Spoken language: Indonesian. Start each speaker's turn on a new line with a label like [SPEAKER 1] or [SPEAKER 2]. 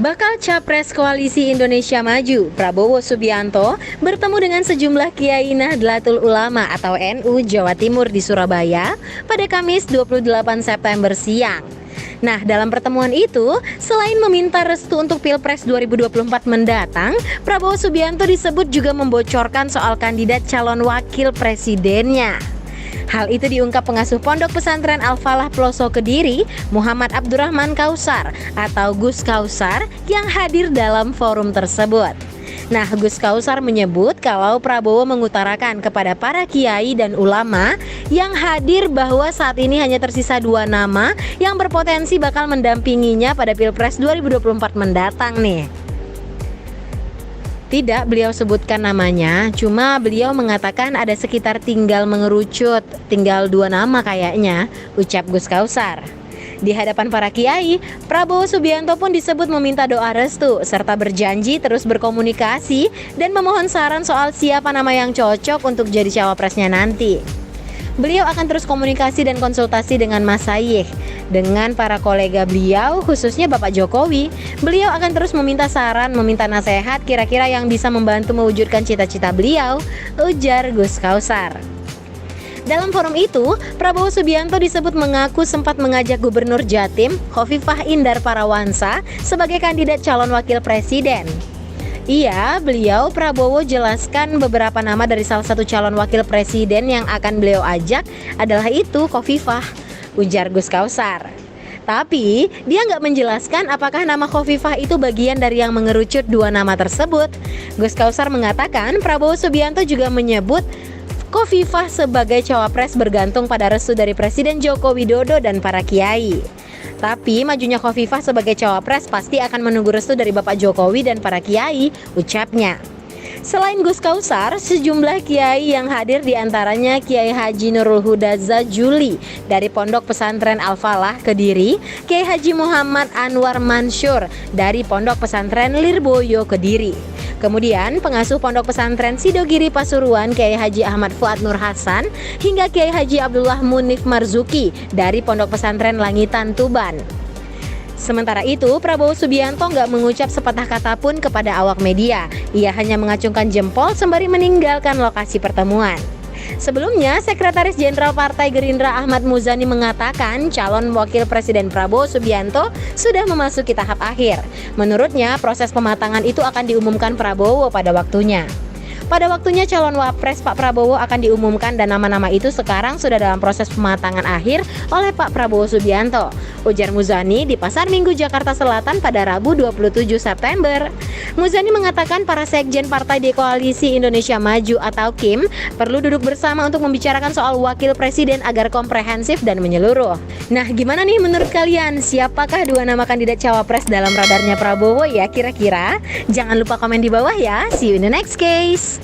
[SPEAKER 1] Bakal Capres Koalisi Indonesia Maju, Prabowo Subianto, bertemu dengan sejumlah Kiai Nahdlatul Ulama atau NU Jawa Timur di Surabaya pada Kamis 28 September siang. Nah, dalam pertemuan itu, selain meminta restu untuk Pilpres 2024 mendatang, Prabowo Subianto disebut juga membocorkan soal kandidat calon wakil presidennya. Hal itu diungkap pengasuh Pondok Pesantren Al-Falah Ploso Kediri, Muhammad Abdurrahman Kausar atau Gus Kausar yang hadir dalam forum tersebut. Nah, Gus Kausar menyebut kalau Prabowo mengutarakan kepada para kiai dan ulama yang hadir bahwa saat ini hanya tersisa 2 nama yang berpotensi bakal mendampinginya pada Pilpres 2024 mendatang nih. Tidak beliau sebutkan namanya, cuma beliau mengatakan ada sekitar tinggal 2 nama kayaknya, ucap Gus Kausar. Di hadapan para kiai, Prabowo Subianto pun disebut meminta doa restu serta berjanji terus berkomunikasi dan memohon saran soal siapa nama yang cocok untuk jadi cawapresnya nanti. Beliau akan terus komunikasi dan konsultasi dengan Masyayikh, dengan para kolega beliau, khususnya Bapak Jokowi. Beliau akan terus meminta saran, meminta nasihat kira-kira yang bisa membantu mewujudkan cita-cita beliau, ujar Gus Kausar. Dalam forum itu, Prabowo Subianto disebut mengaku sempat mengajak Gubernur Jatim, Khofifah Indar Parawansa, sebagai kandidat calon wakil presiden. Beliau Prabowo jelaskan beberapa nama dari salah satu calon wakil presiden yang akan beliau ajak adalah itu Khofifah, ujar Gus Kausar. Tapi dia nggak menjelaskan apakah nama Khofifah itu bagian dari yang mengerucut 2 nama tersebut. Gus Kausar mengatakan Prabowo Subianto juga menyebut Khofifah sebagai cawapres bergantung pada restu dari Presiden Joko Widodo dan para kiai. Tapi majunya Khofifah sebagai cawapres pasti akan menunggu restu dari Bapak Jokowi dan para kiai, ucapnya. Selain Gus Kausar, sejumlah kiai yang hadir diantaranya Kiai Haji Nurul Huda Zajuli dari Pondok Pesantren Al-Falah Kediri, Kiai Haji Muhammad Anwar Mansur dari Pondok Pesantren Lirboyo Kediri. Kemudian pengasuh Pondok Pesantren Sidogiri Pasuruan Kiai Haji Ahmad Fuad Nur Hasan hingga Kiai Haji Abdullah Munif Marzuki dari Pondok Pesantren Langitan Tuban. Sementara itu, Prabowo Subianto nggak mengucap sepatah kata pun kepada awak media. Ia hanya mengacungkan jempol sembari meninggalkan lokasi pertemuan. Sebelumnya, Sekretaris Jenderal Partai Gerindra Ahmad Muzani mengatakan calon wakil presiden Prabowo Subianto sudah memasuki tahap akhir. Menurutnya, proses pematangan itu akan diumumkan Prabowo pada waktunya. Pada waktunya calon wapres Pak Prabowo akan diumumkan dan nama-nama itu sekarang sudah dalam proses pematangan akhir oleh Pak Prabowo Subianto, ujar Muzani di Pasar Minggu Jakarta Selatan pada Rabu 27 September. Muzani mengatakan para sekjen partai di Koalisi Indonesia Maju atau KIM perlu duduk bersama untuk membicarakan soal wakil presiden agar komprehensif dan menyeluruh. Nah, gimana nih menurut kalian? Siapakah 2 nama kandidat cawapres dalam radarnya Prabowo ya kira-kira? Jangan lupa komen di bawah ya. See you in the next case.